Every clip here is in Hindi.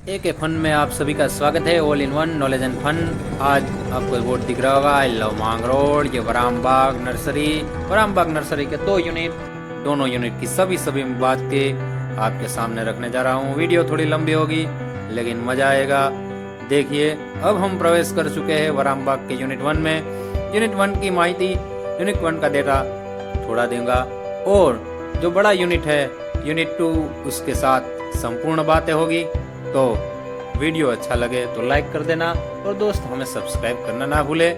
एक फन में आप सभी का स्वागत है। All in one knowledge and fun. आज आपको बोर्ड दिख रहा होगा, आई लव मांग रोड। ये वरामबाग नर्सरी के 2 यूनिट, दोनों यूनिट की सभी बातें आपके सामने रखने जा रहा हूँ। वीडियो थोड़ी लंबी होगी लेकिन मजा आएगा। देखिए, अब हम प्रवेश कर चुके हैं वरामबाग के यूनिट 1 में। यूनिट 1 की माहिती, यूनिट 1 का डेटा थोड़ा दूंगा, और जो बड़ा यूनिट है यूनिट 2, उसके साथ संपूर्ण बातें होगी। तो वीडियो अच्छा लगे तो लाइक कर देना, और दोस्त हमें सब्सक्राइब करना ना भूले।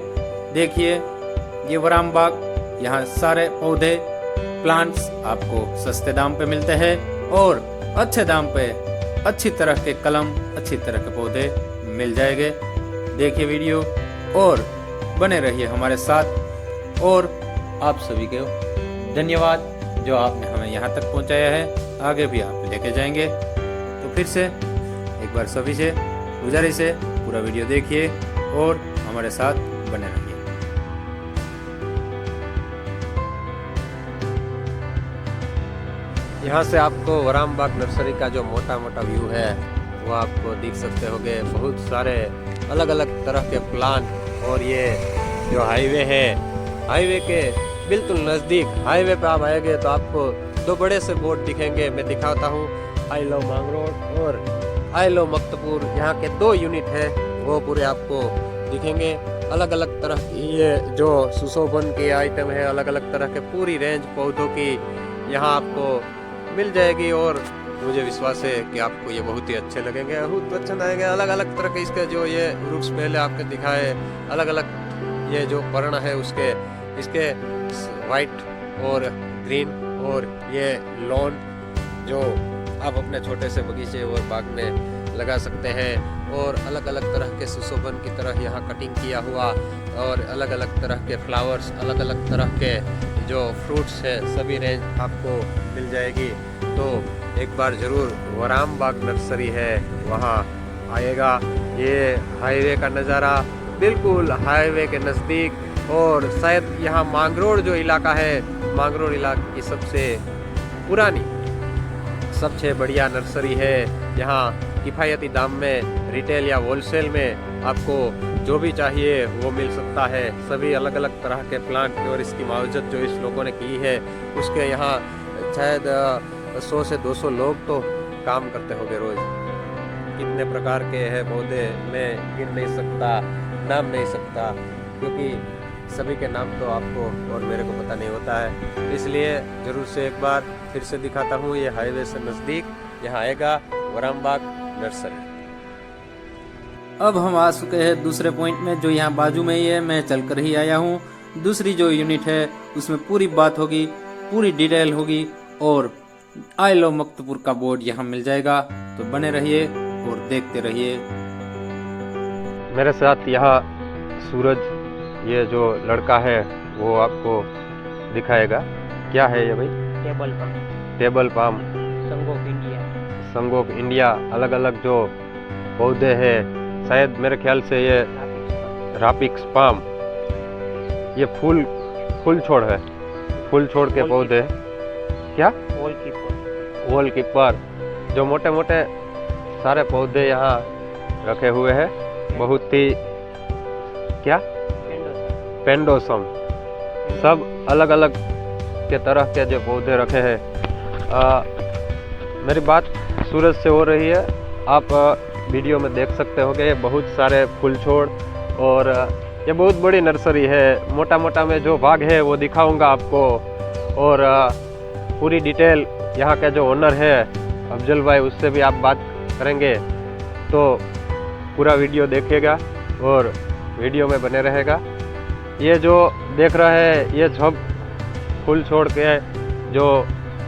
देखिए, ये वरामबाग, यहाँ सारे पौधे, प्लांट्स आपको सस्ते दाम पे मिलते हैं, और अच्छे दाम पे अच्छी तरह के कलम, अच्छी तरह के पौधे मिल जाएंगे। देखिए वीडियो और बने रहिए हमारे साथ। और आप सभी को धन्यवाद जो आपने हमें यहाँ तक पहुँचाया है, आगे भी आप लेके जाएंगे। तो फिर से एक बार सभी से गुजारिश है, पूरा वीडियो देखिए और हमारे साथ बने रहिए। यहाँ से आपको वरामबाग नर्सरी का जो मोटा व्यू है वो आपको दिख सकते होंगे। बहुत सारे अलग अलग तरह के प्लांट, और ये जो हाईवे है, हाईवे के बिल्कुल नज़दीक, हाईवे पे आप आएंगे तो आपको 2 बड़े से बोर्ड दिखेंगे। मैं दिखाता हूँ, आई लव मांग रोड और आई लव मक्तपुर। यहाँ के 2 यूनिट है, वो पूरे आपको दिखेंगे। अलग अलग तरह की ये जो सुशोभन के आइटम है, अलग अलग तरह के पूरी रेंज पौधों की यहाँ आपको मिल जाएगी। और मुझे विश्वास है कि आपको ये बहुत ही अच्छे लगेंगे, बहुत पसंद आएंगे। अलग अलग तरह के इसके जो ये वृक्ष पहले आपके दिखाए, अलग अलग ये जो पर्ण है उसके, इसके वाइट और ग्रीन, और ये लॉन जो आप अपने छोटे से बगीचे और बाग में लगा सकते हैं। और अलग अलग तरह के सुशोभन की तरह यहाँ कटिंग किया हुआ, और अलग अलग तरह के फ्लावर्स, अलग अलग तरह के जो फ्रूट्स है, सभी रेंज आपको मिल जाएगी। तो एक बार ज़रूर वरामबाग नर्सरी है वहाँ आएगा। ये हाईवे का नज़ारा, बिल्कुल हाईवे के नज़दीक, और शायद यहाँ मांगरोड जो इलाका है, मांगरोड इलाके की सबसे पुरानी, सबसे बढ़िया नर्सरी है। यहाँ किफ़ायती दाम में रिटेल या होलसेल में आपको जो भी चाहिए वो मिल सकता है। सभी अलग अलग तरह के प्लांट, और इसकी मुआवजत जो इस लोगों ने की है उसके यहाँ शायद 100 से 200 लोग तो काम करते होंगे रोज़। कितने प्रकार के हैं पौधे मैं गिन नहीं सकता, नाम नहीं सकता, क्योंकि सभी के नाम तो आपको और मेरे को पता नहीं होता है। इसलिए ज़रूर से एक बार फिर से दिखाता हूँ, ये हाईवे से नज़दीक यहाँ आएगा वरामबाग नर्सरी। अब हम आ चुके हैं दूसरे पॉइंट में, जो यहाँ बाजू में ही है, मैं चलकर ही आया हूँ। दूसरी जो यूनिट है उसमें पूरी बात होगी, पूरी डिटेल होगी, और आई लव मक्तपुर का बोर्ड यहाँ मिल जाएगा। तो बने रहिए और देखते रहिए। मेरे साथ यहाँ सूरज, ये जो लड़का है वो आपको दिखाएगा। क्या है ये भाई? टेबल पाम, संग ऑफ इंडिया। अलग अलग जो पौधे हैं, शायद मेरे ख्याल से ये रापिक्स पाम, ये फूल छोड़ है, फूल छोड़ के पौधे। क्या? Wall keeper. जो मोटे मोटे सारे पौधे यहाँ रखे हुए हैं, बहुत ही, क्या, पेंडोसम, सब अलग अलग के तरह के जो पौधे रखे हैं। मेरी बात सूरज से हो रही है, आप वीडियो में देख सकते होंगे। बहुत सारे फूल छोड़, और ये बहुत बड़ी नर्सरी है। मोटा में जो भाग है वो दिखाऊंगा आपको, और पूरी डिटेल यहाँ के जो ओनर है अफजल भाई, उससे भी आप बात करेंगे। तो पूरा वीडियो देखिएगा और वीडियो में बने रहेगा। ये जो देख रहे हैं ये सब फूल छोड़ के जो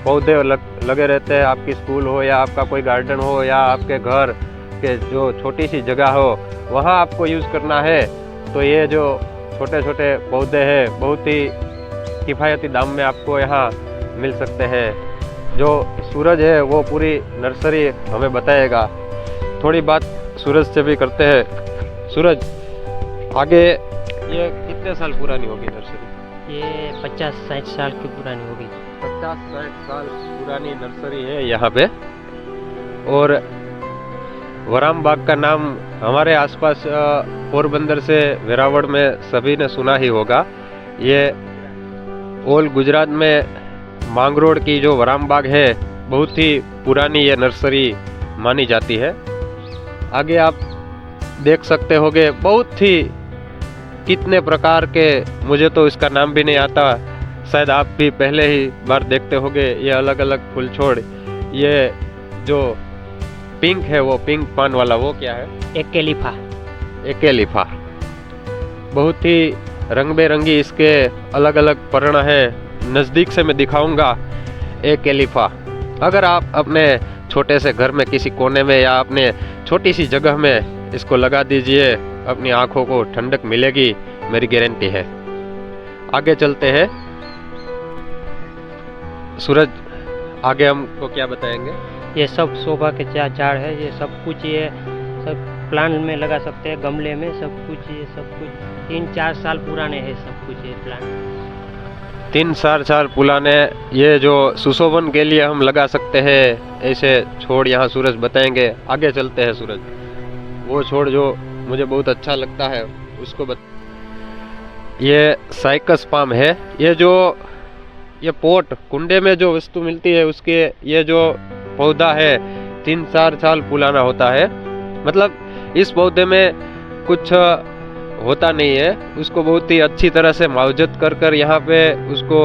पौधे लगे रहते हैं, आपकी स्कूल हो या आपका कोई गार्डन हो या आपके घर के जो छोटी सी जगह हो, वहाँ आपको यूज़ करना है। तो ये जो छोटे छोटे पौधे हैं बहुत ही किफ़ायती दाम में आपको यहाँ मिल सकते हैं। जो सूरज है वो पूरी नर्सरी हमें बताएगा। थोड़ी बात सूरज से भी करते हैं। सूरज, आगे ये कितने साल पुरानी होगी नर्सरी? ये 50-60 साल की पुरानी होगी। 50-60 साल पुरानी नर्सरी है यहाँ पे। और वराम बाग का नाम हमारे आसपास पोरबंदर से वेरावल में सभी ने सुना ही होगा। ये ऑल गुजरात में मांगरोळ की जो वराम बाग है बहुत ही पुरानी ये नर्सरी मानी जाती है। आगे आप देख सकते होगे बहुत ही कितने प्रकार के, मुझे तो इसका नाम भी नहीं आता, शायद आप भी पहले ही बार देखते होगे। ये अलग अलग फूल छोड़, ये जो पिंक है वो पिंक पान वाला वो क्या है? एकेलिफा। एकेलिफा। बहुत ही रंग बेरंगी इसके अलग अलग पर्ण है। नज़दीक से मैं दिखाऊंगा एकेलिफा। अगर आप अपने छोटे से घर में किसी कोने में या अपने छोटी सी जगह में इसको लगा दीजिए, अपनी आंखों को ठंडक मिलेगी, मेरी गारंटी है। आगे चलते हैं। सूरज, आगे हमको क्या बताएंगे? ये सब शोभा के झाड़ है, ये सब कुछ ये सब प्लांट में लगा सकते हैं, गमले में सब कुछ। ये सब कुछ 3-4 साल पुराने हैं सब कुछ ये प्लांट। 3-4 साल पुराने ये जो सुशोभन के लिए हम लगा सकते हैं ऐसे छोड़ यहाँ सूरज बताएंगे। आगे चलते हैं सूरज। वो छोड़ जो मुझे बहुत अच्छा लगता है उसको ये साइकस पाम है। ये पोट कुंडे में जो वस्तु मिलती है उसके ये जो पौधा है 3-4 साल पुराना होता है। मतलब इस पौधे में कुछ होता नहीं है, उसको बहुत ही अच्छी तरह से मावजत कर यहाँ पे उसको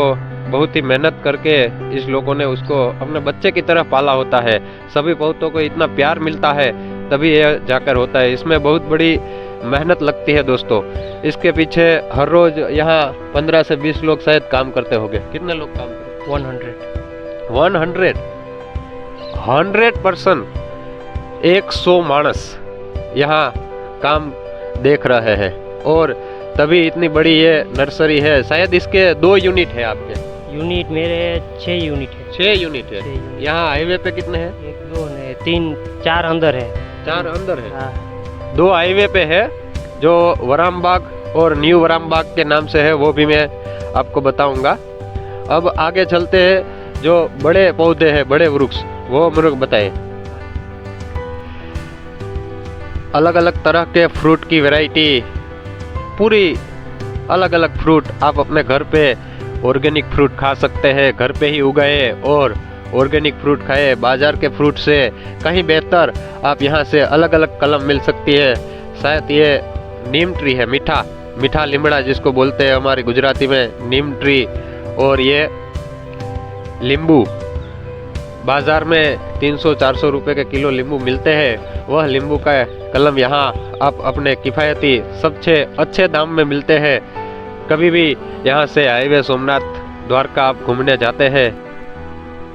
बहुत ही मेहनत करके इस लोगों ने उसको अपने बच्चे की तरह पाला होता है। सभी पौधों को इतना प्यार मिलता है तभी ये जाकर होता है। इसमें बहुत बड़ी मेहनत लगती है दोस्तों। इसके पीछे हर रोज यहाँ 15 से 20 लोग शायद काम करते होंगे। कितने लोग काम करते? 100% 100 मानस यहाँ काम देख रहे हैं और तभी इतनी बड़ी ये नर्सरी है। शायद इसके 2 यूनिट है आपके? यूनिट मेरे 6 यूनिट है। 6 यूनिट है। यहाँ हाईवे पे कितने हैं? 1, 2, 3, 4 अंदर है। 4 अंदर है। हाँ। 2 हाईवे पे है जो वराम बाग और न्यू वराम बाग के नाम से है, वो भी मैं आपको बताऊंगा। अब आगे चलते हैं। जो बड़े पौधे हैं, बड़े वृक्ष, वो मेरे को बताएं। अलग अलग तरह के फ्रूट की वैरायटी, पूरी अलग अलग फ्रूट आप अपने घर पे ऑर्गेनिक फ्रूट खा सकते हैं। घर पे ही उगाए और ऑर्गेनिक फ्रूट खाए। बाजार के फ्रूट से कहीं बेहतर आप यहाँ से अलग अलग कलम मिल सकती है। शायद ये नीम ट्री है, मीठा लीमड़ा जिसको बोलते हैं हमारी गुजराती में, नीम ट्री। और ये लींबू, बाजार में 300-400 रुपए के किलो लींबू मिलते हैं। वह लींबू का कलम यहाँ आप अपने किफ़ायती सबसे अच्छे दाम में मिलते हैं। कभी भी यहाँ से हाईवे सोमनाथ द्वारका आप घूमने जाते हैं।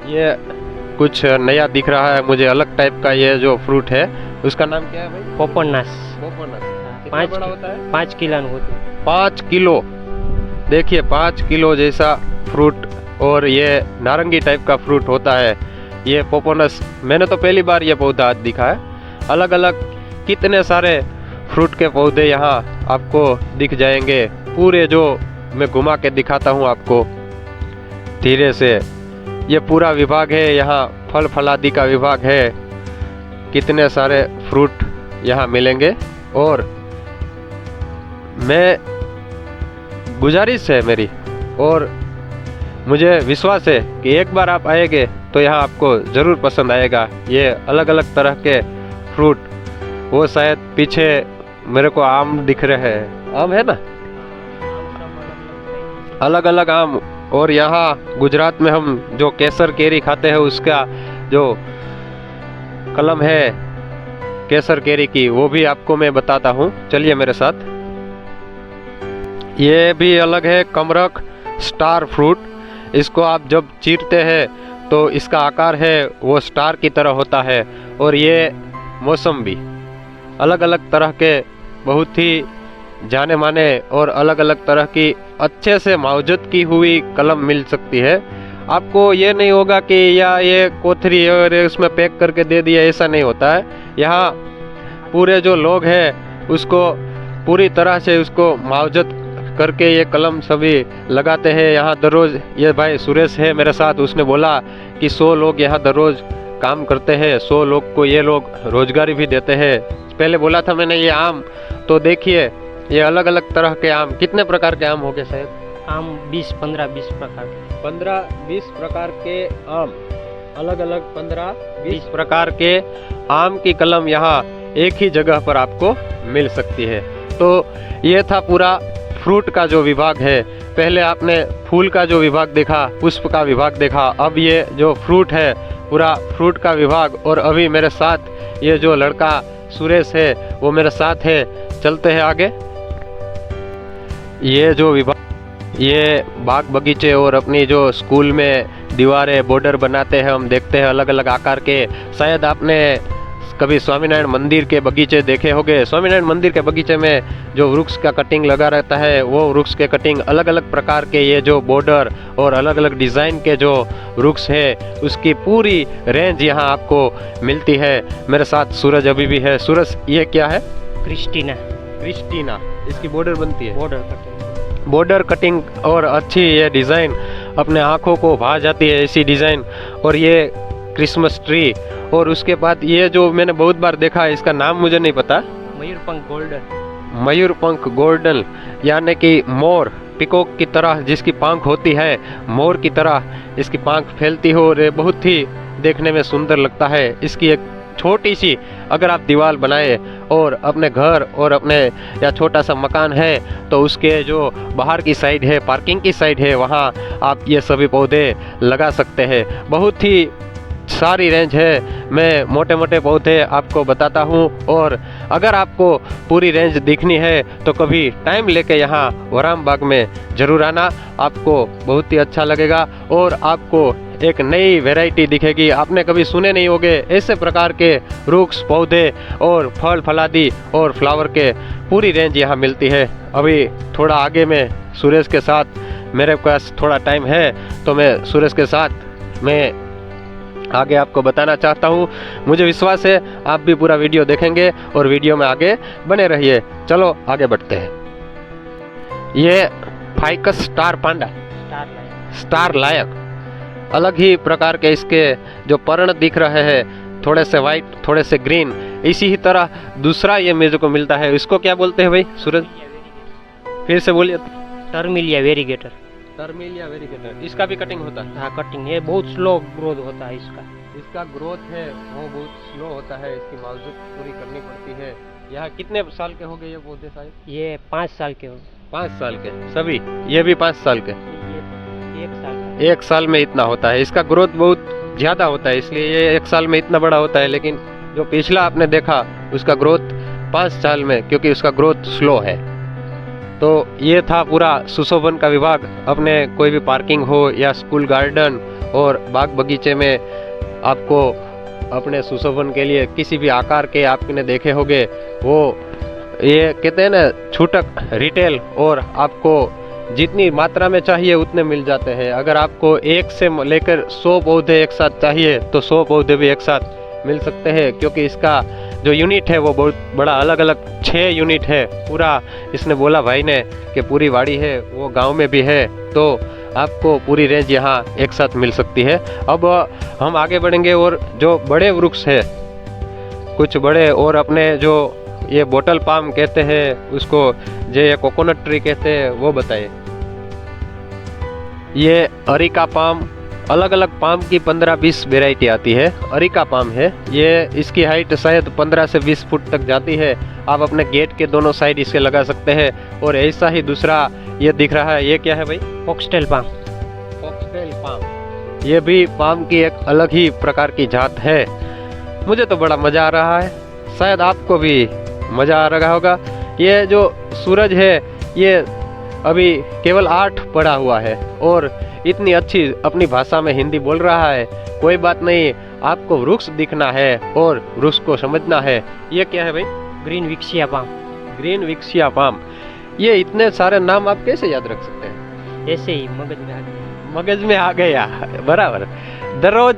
ये कुछ नया दिख रहा है मुझे, अलग टाइप का ये जो फ्रूट है उसका नाम क्या है भाई? पोपन्नास। कितना बड़ा होता है? 5 किलो होता है। 5 किलो, देखिए 5 किलो जैसा फ्रूट। और ये नारंगी टाइप का फ्रूट होता है ये पोपोनस। मैंने तो पहली बार ये पौधा दिखा है। अलग अलग कितने सारे फ्रूट के पौधे यहाँ आपको दिख जाएंगे। पूरे जो मैं घुमा के दिखाता हूँ आपको धीरे से। ये पूरा विभाग है, यहाँ फल फलादी का विभाग है। कितने सारे फ्रूट यहाँ मिलेंगे। और मैं गुजारिश है मेरी, और मुझे विश्वास है कि एक बार आप आएंगे तो यहाँ आपको ज़रूर पसंद आएगा। ये अलग अलग तरह के फ्रूट, वो शायद पीछे मेरे को आम दिख रहे हैं, आम है ना, अलग अलग आम। और यहाँ गुजरात में हम जो केसर केरी खाते हैं उसका जो कलम है केसर केरी की, वो भी आपको मैं बताता हूँ, चलिए मेरे साथ। ये भी अलग है, कमरक स्टार फ्रूट। इसको आप जब चीरते हैं तो इसका आकार है वो स्टार की तरह होता है। और ये मौसम्बी, अलग अलग तरह के बहुत ही जाने माने और अलग अलग तरह की अच्छे से मावजत की हुई कलम मिल सकती है। आपको ये नहीं होगा कि या ये कोथरी और इसमें पैक करके दे दिया, ऐसा नहीं होता है। यहाँ पूरे जो लोग हैं उसको पूरी तरह से उसको मावजत करके ये कलम सभी लगाते हैं। यहाँ दररोज, ये भाई सुरेश है मेरे साथ, उसने बोला कि 100 लोग यहाँ दररोज काम करते हैं, 100 लोग को ये लोग रोजगारी भी देते हैं। पहले बोला था मैंने ये आम, तो देखिए ये अलग अलग तरह के आम, कितने प्रकार के आम हो गए शायद? आम 15-20 प्रकार के। 15-20 प्रकार के आम, अलग अलग 15-20 प्रकार के आम की कलम यहाँ एक ही जगह पर आपको मिल सकती है। तो ये था पूरा फ्रूट का जो विभाग है। पहले आपने फूल का जो विभाग देखा, पुष्प का विभाग देखा, अब ये जो फ्रूट है पूरा फ्रूट का विभाग। और अभी मेरे साथ ये जो लड़का सुरेश है वो मेरे साथ है, चलते हैं आगे। ये जो विभाग, ये बाग बगीचे और अपनी जो स्कूल में दीवारें बॉर्डर बनाते हैं, हम देखते हैं अलग अलग आकार के। शायद आपने कभी स्वामीनारायण मंदिर के बगीचे देखे होंगे। स्वामीनारायण मंदिर के बगीचे में जो वृक्ष का कटिंग लगा रहता है, वो वृक्ष के कटिंग अलग अलग प्रकार के ये जो बॉर्डर और अलग अलग डिज़ाइन के जो वृक्ष है उसकी पूरी रेंज यहाँ आपको मिलती है। मेरे साथ सूरज अभी भी है। सूरज, ये क्या है? क्रिस्टीना। क्रिस्टीना, इसकी बॉर्डर बनती है। Border cutting. बॉर्डर कटिंग और अच्छी ये डिज़ाइन अपने आँखों को भा जाती है, ऐसी डिज़ाइन। और ये क्रिसमस ट्री, और उसके बाद ये जो मैंने बहुत बार देखा है, इसका नाम मुझे नहीं पता। मयूरपंख गोल्डन। मयूरपंख गोल्डन, यानी कि मोर, पिकॉक की तरह जिसकी पंख होती है, मोर की तरह इसकी पंख फैलती हो और ये बहुत ही देखने में सुंदर लगता है। इसकी एक छोटी सी अगर आप दीवार बनाए और अपने घर और अपने या छोटा सा मकान है तो उसके जो बाहर की साइड है, पार्किंग की साइड है, वहाँ आप ये सभी पौधे लगा सकते हैं। बहुत ही सारी रेंज है। मैं मोटे मोटे पौधे आपको बताता हूँ, और अगर आपको पूरी रेंज दिखनी है तो कभी टाइम लेके यहाँ वराम बाग में ज़रूर आना, आपको बहुत ही अच्छा लगेगा और आपको एक नई वैरायटी दिखेगी। आपने कभी सुने नहीं होंगे ऐसे प्रकार के वृक्ष, पौधे और फल फलादी और फ्लावर के पूरी रेंज यहाँ मिलती है। अभी थोड़ा आगे में सुरेश के साथ, मेरे पास थोड़ा टाइम है तो मैं सुरेश के साथ मैं आगे आपको बताना चाहता हूँ। मुझे विश्वास है आप भी पूरा वीडियो देखेंगे और वीडियो में आगे बने रहिए। चलो आगे बढ़ते हैं। ये फाइकस स्टार पांडा, स्टार लायक, अलग ही प्रकार के इसके जो पर्ण दिख रहे हैं, थोड़े से वाइट, थोड़े से ग्रीन। इसी ही तरह दूसरा ये मेरे को मिलता है, इसको क्या बोलते हैं भाई सूरज? फिर से बोलिए। टर्मिलिया वेरीगेटर। टर्मिलिया वेरीगेटर, इसका भी कटिंग होता है? हाँ, कटिंग। ये बहुत स्लो ग्रोथ होता है इसका। इसका ग्रोथ है वो बहुत स्लो होता है, इसकी मावजत पूरी करनी पड़ती है। यहाँ कितने साल के हो गए ये पौधे शायद? ये 5 साल के हो। 5 साल के सभी? ये भी 5 साल के? ये 1 साल का। 1 साल में इतना होता है। इसका ग्रोथ बहुत ज़्यादा होता है, इसलिए ये 1 साल में इतना बड़ा होता है। लेकिन जो पिछला आपने देखा उसका ग्रोथ 5 साल में, क्योंकि उसका ग्रोथ स्लो है। तो ये था पूरा सुशोभन का विभाग। अपने कोई भी पार्किंग हो या स्कूल गार्डन और बाग बगीचे में आपको अपने सुशोभन के लिए किसी भी आकार के आपने देखे होंगे, वो ये कहते हैं ना छूटक रिटेल, और आपको जितनी मात्रा में चाहिए उतने मिल जाते हैं। अगर आपको 1 से लेकर 100 पौधे एक साथ चाहिए तो 100 पौधे भी एक साथ मिल सकते हैं, क्योंकि इसका जो यूनिट है वो बहुत बड़ा, अलग अलग 6 यूनिट है पूरा। इसने बोला भाई ने कि पूरी वाड़ी है, वो गांव में भी है, तो आपको पूरी रेंज यहाँ एक साथ मिल सकती है। अब हम आगे बढ़ेंगे और जो बड़े वृक्ष है, कुछ बड़े, और अपने जो ये बोटल पाम कहते हैं उसको, जो ये कोकोनट ट्री कहते हैं, वो बताइए। ये अरिका पाम, अलग अलग पाम की 15-20 वेराइटी आती है। अरिका पाम है ये, इसकी हाइट शायद 15 से 20 फुट तक जाती है। आप अपने गेट के दोनों साइड इसे लगा सकते हैं। और ऐसा ही दूसरा ये दिख रहा है, ये क्या है भाई? Foxtail palm. फॉक्सटेल पाम, ये भी पाम की एक अलग ही प्रकार की जात है। मुझे तो बड़ा मज़ा आ रहा है, शायद आपको भी मज़ा आ रहा होगा। ये जो सूरज है ये अभी केवल 8 पढ़ा हुआ है और इतनी अच्छी अपनी भाषा में हिंदी बोल रहा है। कोई बात नहीं, आपको वृक्ष दिखना है और वृक्ष को समझना है। ये क्या है भाई? ग्रीन विक्सिया पाम। ग्रीन विक्सिया पाम। ये इतने सारे नाम आप कैसे याद रख सकते हैं? ऐसे ही मगज में आ गया। मगज में आ गया, बराबर। दररोज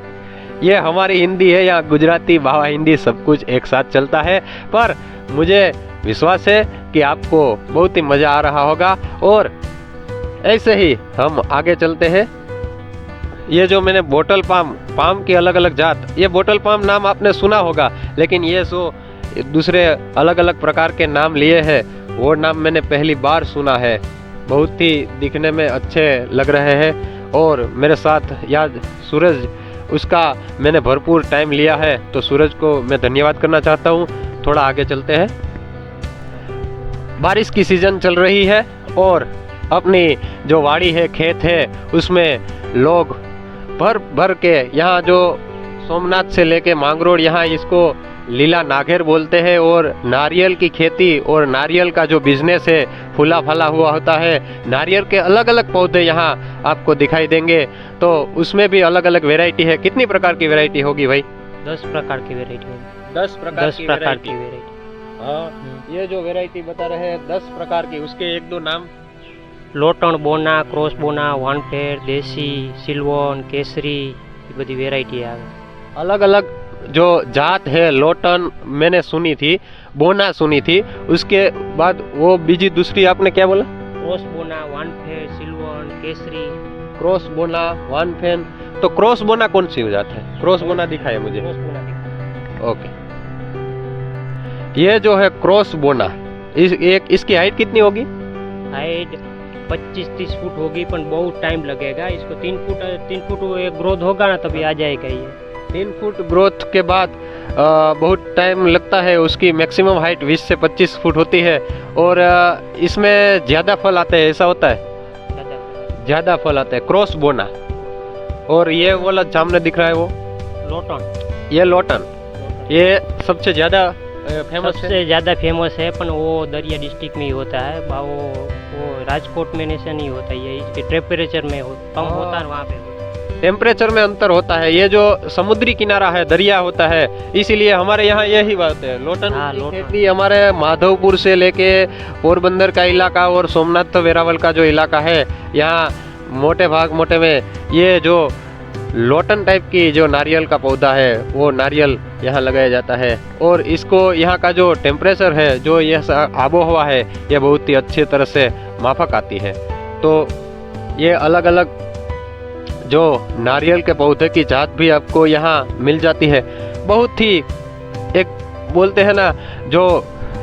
ये हमारी हिंदी है या गुजराती, भावा हिंदी, सब कुछ एक साथ चलता है। पर मुझे विश्वास है कि आपको बहुत ही मज़ा आ रहा होगा। और ऐसे ही हम आगे चलते हैं। ये जो मैंने बोतल पाम की अलग अलग जात, ये बोतल पाम नाम आपने सुना होगा, लेकिन ये जो दूसरे अलग अलग प्रकार के नाम लिए हैं वो नाम मैंने पहली बार सुना है। बहुत ही दिखने में अच्छे लग रहे हैं। और मेरे साथ याद सूरज, उसका मैंने भरपूर टाइम लिया है, तो सूरज को मैं धन्यवाद करना चाहता हूँ। थोड़ा आगे चलते हैं। बारिश की सीज़न चल रही है और अपनी जो वाड़ी है, खेत है, उसमें लोग भर भर के, यहाँ जो सोमनाथ से लेके मांगरोड़, यहाँ इसको लीला नागेर बोलते हैं। और नारियल की खेती और नारियल का जो बिजनेस है फूला फला हुआ होता है। नारियल के अलग अलग पौधे यहाँ आपको दिखाई देंगे, तो उसमें भी अलग अलग वैरायटी है। कितनी प्रकार की वैरायटी होगी भाई? 10 प्रकार की वैरायटी होगी। 10 प्रकार की वैरायटी। वैरायटी। हाँ, ये जो वैरायटी बता रहे हैं 10 प्रकार की, उसके एक दो नाम। લોટણ બોના, ક્રોસ બોના, વાનફેર, દેશી, સિલ્વોન, કેસરી, ये बड़ी वेराइटी આવે। अलग अलग जो जात है, लोटन मैंने सुनी थी, बोना सुनी थी, उसके बाद वो बीजी दूसरी आपने क्या बोला? ક્રોસ બોના, વાનફેર, સિલ્વોન, કેસરી। क्रॉस बोना, वानफेन। तो क्रॉस बोना कौन सी जात है? क्रॉस बोना दिखाए मुझे। ક્રોસ બોના दिखा। ओके, ये जो है क्रॉस बोना, इसकी हाइट कितनी होगी? हाइट 25-30 फुट होगी, पर बहुत टाइम लगेगा इसको। 3 फुट एक ग्रोथ होगा ना तभी आ जाएगा ये। 3 फुट ग्रोथ के बाद बहुत टाइम लगता है। उसकी मैक्सिमम हाइट 20 से 25 फुट होती है। और इसमें ज़्यादा फल आते हैं, ऐसा होता है? ज़्यादा फल आते हैं, क्रॉस बोना। और ये वाला सामने दिख रहा है वो લોટણ। ये लोटन, ये सबसे ज़्यादा फेमस है। सबसे ज़्यादा फेमस है, पर वो दरिया डिस्ट्रिक्ट में ही होता है। वो राजकोट में ऐसा नहीं होता। ये इसके टेम्परेचर में कम होता है, वहाँ पे टेम्परेचर में अंतर होता है। ये जो समुद्री किनारा है, दरिया होता है, इसीलिए हमारे यहाँ यही बात है। लोटन हाँ, की लोटन। खेती हमारे माधवपुर से लेके पोरबंदर का इलाका और सोमनाथ वेरावल का जो इलाका है, यहाँ मोटे में ये जो लोटन टाइप की जो नारियल का पौधा है, वो नारियल यहाँ लगाया जाता है। और इसको यहाँ का जो टेम्परेचर है, जो यह आबो हवा है, ये बहुत ही अच्छी तरह से माफक आती है। तो ये अलग अलग जो नारियल के पौधे की जात भी आपको यहाँ मिल जाती है। बहुत ही, एक बोलते हैं ना, जो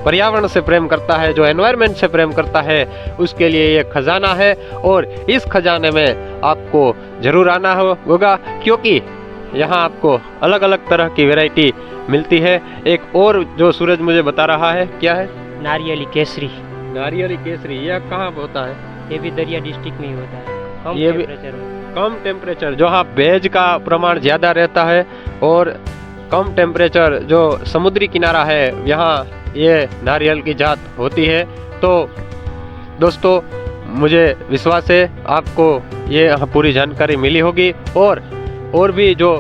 पर्यावरण से प्रेम करता है, जो एनवायरनमेंट से प्रेम करता है, उसके लिए ये खजाना है। और इस खजाने में आपको जरूर आना होगा, क्योंकि यहाँ आपको अलग अलग तरह की वैरायटी मिलती है। एक और जो सूरज मुझे बता रहा है, क्या है? नारियली केसरी। नारियली केसरी, यह कहाँ होता है? ये भी दरिया डिस्ट्रिक्ट में ही होता है। कम ये भी टेम्परेचर में। कम टेम्परेचर, जहाँ भेज का प्रमाण ज़्यादा रहता है, और कम टेम्परेचर जो समुद्री किनारा है, यहाँ ये नारियल की जात होती है। तो दोस्तों, मुझे विश्वास है आपको ये पूरी जानकारी मिली होगी। और भी जो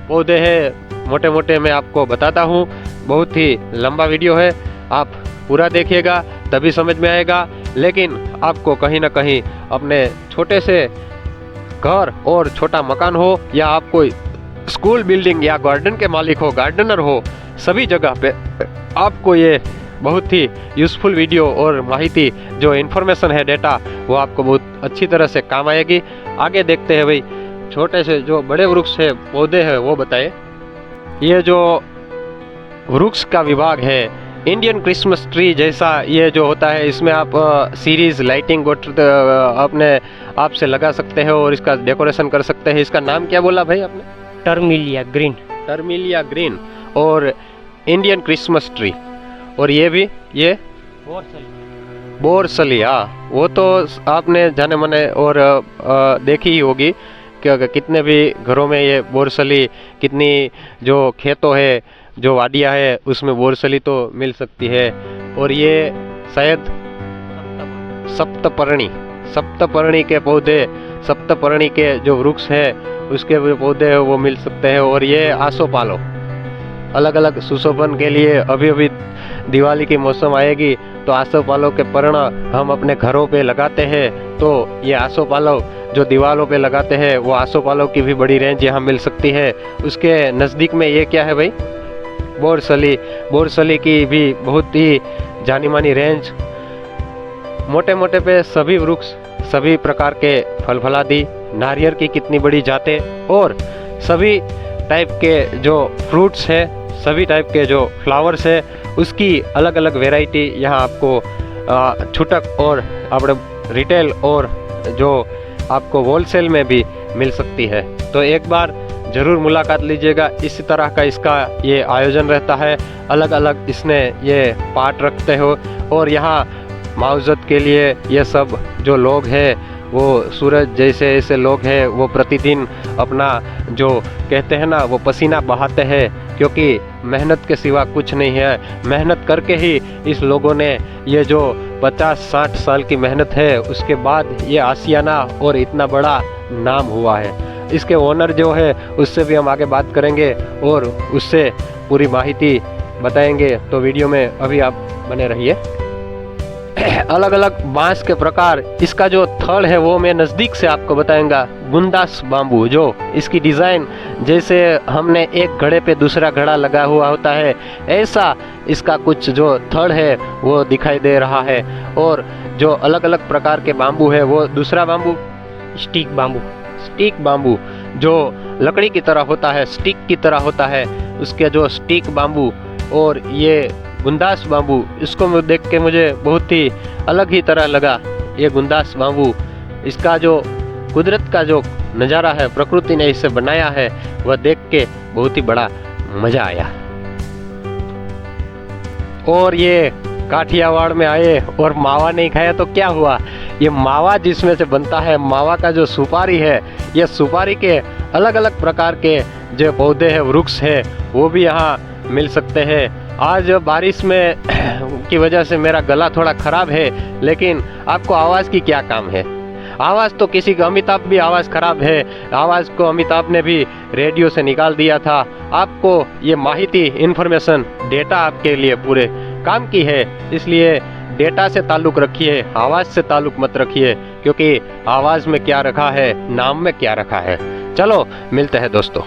पौधे हैं मोटे मोटे मैं आपको बताता हूँ। बहुत ही लंबा वीडियो है, आप पूरा देखिएगा तभी समझ में आएगा। लेकिन आपको कहीं ना कहीं अपने छोटे से घर और छोटा मकान हो, या आप कोई स्कूल बिल्डिंग या गार्डन के मालिक हो, गार्डनर हो, सभी जगह पे आपको ये बहुत ही यूज़फुल वीडियो और माहिती, जो इन्फॉर्मेशन है, डेटा, वो आपको बहुत अच्छी तरह से काम आएगी। आगे देखते हैं भाई, छोटे से जो बड़े वृक्ष है, पौधे हैं, वो बताए। ये जो वृक्ष का विभाग है, इंडियन क्रिसमस ट्री जैसा ये जो होता है, इसमें आप सीरीज लाइटिंग अपने आप से लगा सकते हो और इसका डेकोरेशन कर सकते हैं। इसका नाम क्या बोला भाई आपने? टर्मिलिया ग्रीन। टर्मिलिया ग्रीन और इंडियन क्रिसमस ट्री। और ये भी, ये बोरसली। हाँ, वो तो आपने जाने माने और देखी ही होगी कि कितने भी घरों में ये बोरसली, कितनी जो खेतों है, जो वादियाँ है, उसमें बोरसली तो मिल सकती है। और ये शायद सप्तपर्णी के पौधे, सप्तपर्णी के जो वृक्ष है, उसके भी पौधे हैं, वो मिल सकते हैं। और ये आसोपालो, अलग अलग सुशोभन के लिए अभी दिवाली की मौसम आएगी तो आसोपालो के पर्ण हम अपने घरों पे लगाते हैं। तो ये आसोपालो जो दीवारों पे लगाते हैं, वो आसोपालो की भी बड़ी रेंज यहाँ मिल सकती है। उसके नज़दीक में ये क्या है भाई? बोरसली की भी बहुत ही जानी मानी रेंज। मोटे पे सभी वृक्ष, सभी प्रकार के फल फलादी नारियल की कितनी बड़ी जातें और सभी टाइप के जो फ्रूट्स है, सभी टाइप के जो फ्लावर्स है, उसकी अलग अलग वैरायटी यहाँ आपको छूटक और अपने रिटेल और जो आपको होलसेल में भी मिल सकती है। तो एक बार ज़रूर मुलाकात लीजिएगा। इसी तरह का इसका ये आयोजन रहता है, अलग अलग इसने ये पार्ट रखते हो। और यहाँ मावजत के लिए ये सब जो लोग हैं, वो सूरज जैसे ऐसे लोग हैं, वो प्रतिदिन अपना जो कहते हैं ना, वो पसीना बहाते हैं, क्योंकि मेहनत के सिवा कुछ नहीं है। मेहनत करके ही इस लोगों ने ये जो 50-60 साल की मेहनत है, उसके बाद ये आशियाना और इतना बड़ा नाम हुआ है। इसके ओनर जो है उससे भी हम आगे बात करेंगे और उससे पूरी माहिती बताएंगे। तो वीडियो में अभी आप बने रहिए। अलग अलग बांस के प्रकार, इसका जो थड़ है वो मैं नज़दीक से आपको बताऊंगा। बुंदास बाम्बू, जो इसकी डिज़ाइन जैसे हमने एक घड़े पे दूसरा घड़ा लगा हुआ होता है, ऐसा इसका कुछ जो थड़ है वो दिखाई दे रहा है। और जो अलग अलग प्रकार के बाम्बू है, वो दूसरा bamboo stick bamboo, stick bamboo जो लकड़ी की तरह होता है, स्टिक की तरह होता है, उसके जो स्टिक बाम्बू। और ये गुंदास बाम्बू, इसको मैं देख के मुझे बहुत ही अलग ही तरह लगा। ये गुंदास बाम्बू, इसका जो कुदरत का जो नज़ारा है, प्रकृति ने इसे बनाया है, वह देख के बहुत ही बड़ा मज़ा आया। और ये काठियावाड़ में आए और मावा नहीं खाया तो क्या हुआ। ये मावा जिसमें से बनता है, मावा का जो सुपारी है, ये सुपारी के अलग अलग प्रकार के जो पौधे हैं, वृक्ष है, वो भी यहाँ मिल सकते हैं। आज बारिश में की वजह से मेरा गला थोड़ा ख़राब है, लेकिन आपको आवाज़ की क्या काम है। आवाज़ तो किसी का, अमिताभ भी आवाज़ ख़राब है, आवाज़ को अमिताभ ने भी रेडियो से निकाल दिया था। आपको ये माहिती, इन्फॉर्मेशन, डेटा आपके लिए पूरे काम की है, इसलिए डेटा से ताल्लुक़ रखिए, आवाज़ से ताल्लुक़ मत रखिए, क्योंकि आवाज़ में क्या रखा है, नाम में क्या रखा है। चलो मिलते हैं दोस्तों।